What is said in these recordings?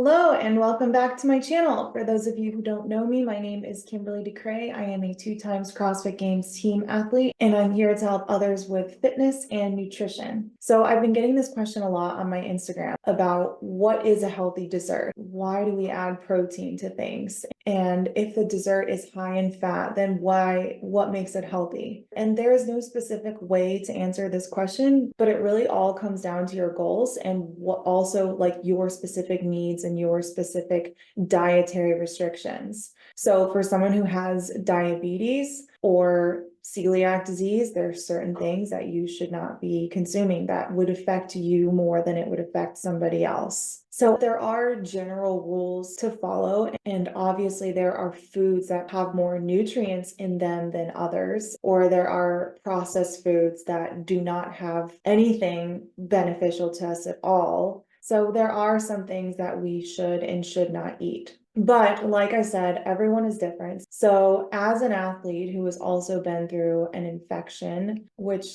Hello and welcome back to my channel. For those of you who don't know me, my name is Kimberly DeCray. I am a 2 times CrossFit Games team athlete, and I'm here to help others with fitness and nutrition. So I've been getting this question a lot on my Instagram about what is a healthy dessert? Why do we add protein to things? And if the dessert is high in fat, then what makes it healthy? And there is no specific way to answer this question, but it really all comes down to your goals and what also like your specific needs and your specific dietary restrictions. So for someone who has diabetes or celiac disease, there are certain things that you should not be consuming that would affect you more than it would affect somebody else. So there are general rules to follow, and obviously there are foods that have more nutrients in them than others, or there are processed foods that do not have anything beneficial to us at all. So there are some things that we should and should not eat. But like I said, everyone is different. So as an athlete who has also been through an infection, which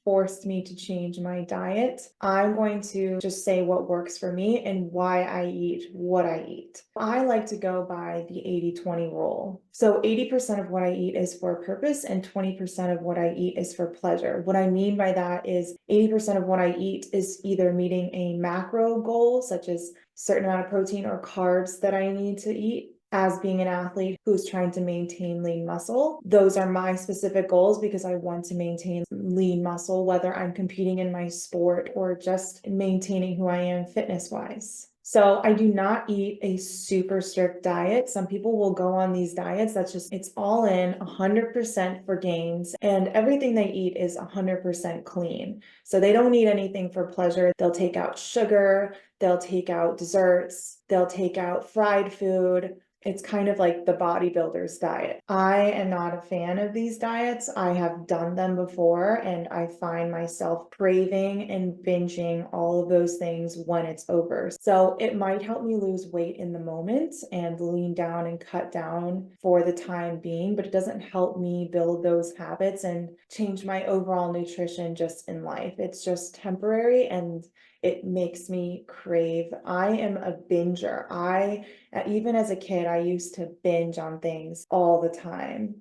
forced me to change my diet, I'm going to just say what works for me and why I eat what I eat. I like to go by the 80-20 rule. So 80% of what I eat is for purpose and 20% of what I eat is for pleasure. What I mean by that is 80% of what I eat is either meeting a macro goal, such as certain amount of protein or carbs that I need to eat as being an athlete who's trying to maintain lean muscle. Those are my specific goals because I want to maintain lean muscle, whether I'm competing in my sport or just maintaining who I am fitness wise. So I do not eat a super strict diet. Some people will go on these diets that's just, it's all in 100% for gains, and everything they eat is 100% clean. So they don't eat anything for pleasure. They'll take out sugar, they'll take out desserts, they'll take out fried food. It's kind of like the bodybuilder's diet. I am not a fan of these diets. I have done them before and I find myself craving and binging all of those things when it's over. So it might help me lose weight in the moment and lean down and cut down for the time being, but it doesn't help me build those habits and change my overall nutrition just in life. It's just temporary and it makes me crave. I am a binger. Even as a kid, I used to binge on things all the time.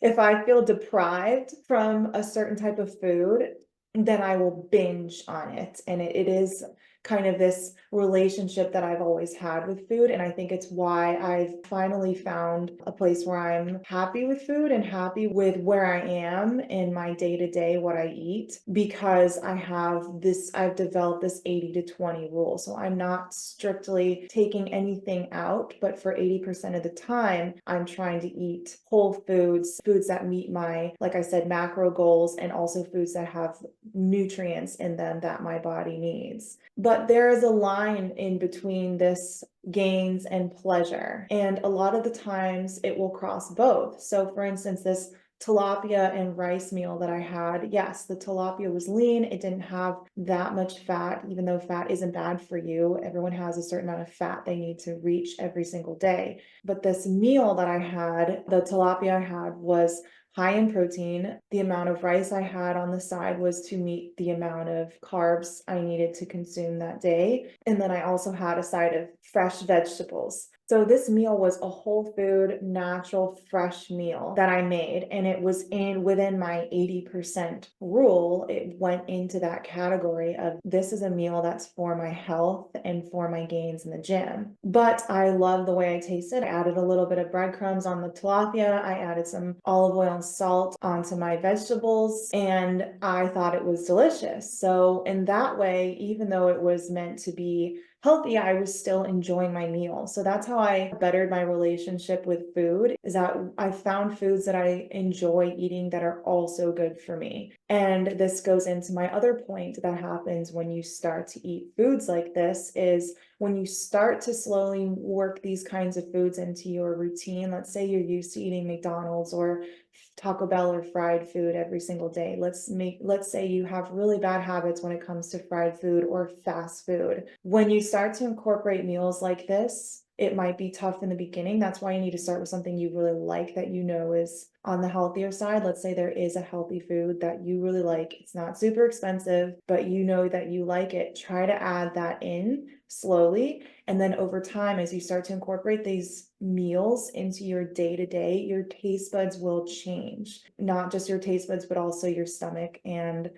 If I feel deprived from a certain type of food, then I will binge on it. And it is kind of this relationship that I've always had with food. And I think it's why I've finally found a place where I'm happy with food and happy with where I am in my day to day, what I eat, because I've developed this 80-20 rule. So I'm not strictly taking anything out, but for 80% of the time, I'm trying to eat whole foods, foods that meet my, like I said, macro goals, and also foods that have nutrients in them that my body needs. But there is a line in between this gains and pleasure. And a lot of the times it will cross both. So for instance, this tilapia and rice meal that I had, yes, the tilapia was lean. It didn't have that much fat, even though fat isn't bad for you. Everyone has a certain amount of fat they need to reach every single day. But this meal that I had, the tilapia I had, was high in protein. The amount of rice I had on the side was to meet the amount of carbs I needed to consume that day. And then I also had a side of fresh vegetables. So this meal was a whole food, natural, fresh meal that I made, and it was within my 80% rule. It went into that category of this is a meal that's for my health and for my gains in the gym. But I love the way I tasted. I added a little bit of breadcrumbs on the tilapia. I added some olive oil and salt onto my vegetables, and I thought it was delicious. So in that way, even though it was meant to be healthy, I was still enjoying my meal. So that's how I bettered my relationship with food, is that I found foods that I enjoy eating that are also good for me. And this goes into my other point that happens when you start to eat foods like this is when you start to slowly work these kinds of foods into your routine. Let's say you're used to eating McDonald's or Taco Bell or fried food every single day. Let's say you have really bad habits when it comes to fried food or fast food. When you start to incorporate meals like this, it might be tough in the beginning. That's why you need to start with something you really like that you know is on the healthier side. Let's say there is a healthy food that you really like. It's not super expensive, but you know that you like it. Try to add that in slowly. And then over time, as you start to incorporate these meals into your day-to-day, your taste buds will change. Not just your taste buds, but also your stomach. And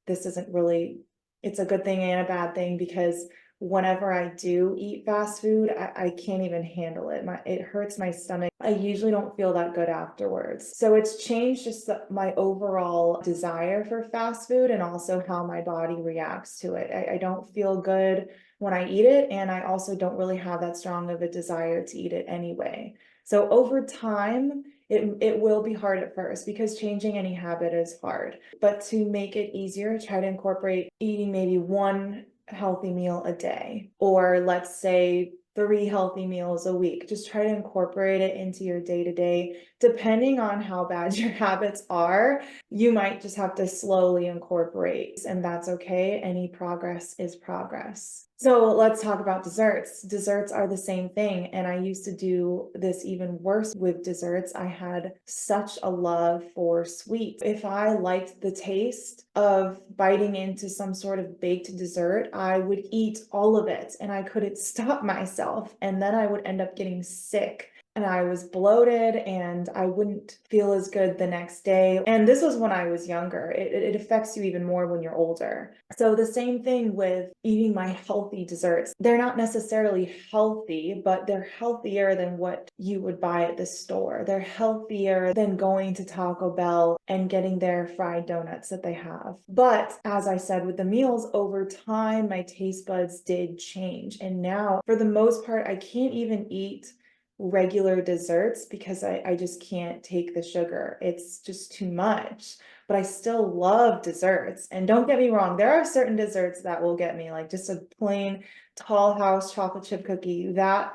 this isn't really, it's a good thing and a bad thing, because whenever I do eat fast food, I can't even handle it. It hurts my stomach. I usually don't feel that good afterwards. So it's changed just my overall desire for fast food, and also how my body reacts to it. I don't feel good when I eat it, and I also don't really have that strong of a desire to eat it anyway. So over time, it will be hard at first, because changing any habit is hard. But to make it easier, try to incorporate eating maybe one healthy meal a day, or let's say 3 healthy meals a week. Just try to incorporate it into your day-to-day. Depending on how bad your habits are, you might just have to slowly incorporate, and that's okay. Any progress is progress. So let's talk about desserts. Desserts are the same thing, and I used to do this even worse with desserts. I had such a love for sweets. If I liked the taste of biting into some sort of baked dessert, I would eat all of it, and I couldn't stop myself. And then I would end up getting sick, and I was bloated, and I wouldn't feel as good the next day. And this was when I was younger. It affects you even more when you're older. So the same thing with eating my healthy desserts. They're not necessarily healthy, but they're healthier than what you would buy at the store. They're healthier than going to Taco Bell and getting their fried donuts that they have. But as I said, with the meals, over time, my taste buds did change. And now, for the most part, I can't even eat regular desserts, because I just can't take the sugar. It's just too much. But I still love desserts. And don't get me wrong, there are certain desserts that will get me, like just a plain Tall House chocolate chip cookie, that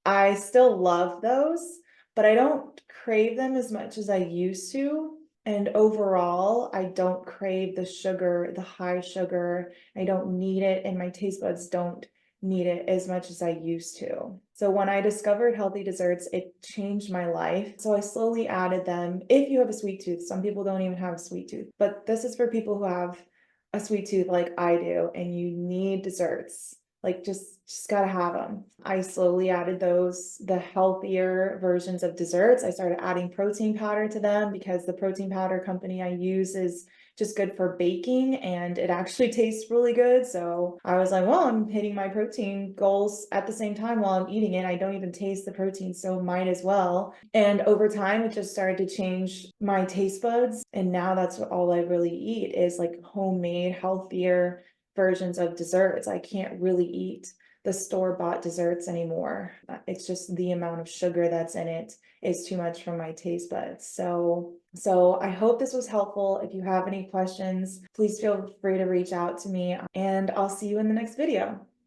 I still love those, but I don't crave them as much as I used to. And overall, I don't crave the sugar, the high sugar. I don't need it, and my taste buds don't need it as much as I used to. So when I discovered healthy desserts, it changed my life. So I slowly added them. If you have a sweet tooth, some people don't even have a sweet tooth, but this is for people who have a sweet tooth like I do, and you need desserts. Like just gotta have them. I slowly added the healthier versions of desserts. I started adding protein powder to them, because the protein powder company I use is just good for baking, and it actually tastes really good. So I was like, well, I'm hitting my protein goals at the same time while I'm eating it. I don't even taste the protein, so might as well. And over time, it just started to change my taste buds. And now that's all I really eat, is like homemade, healthier versions of desserts. I can't really eat the store-bought desserts anymore. It's just the amount of sugar that's in it is too much for my taste buds. So I hope this was helpful. If you have any questions, please feel free to reach out to me, and I'll see you in the next video.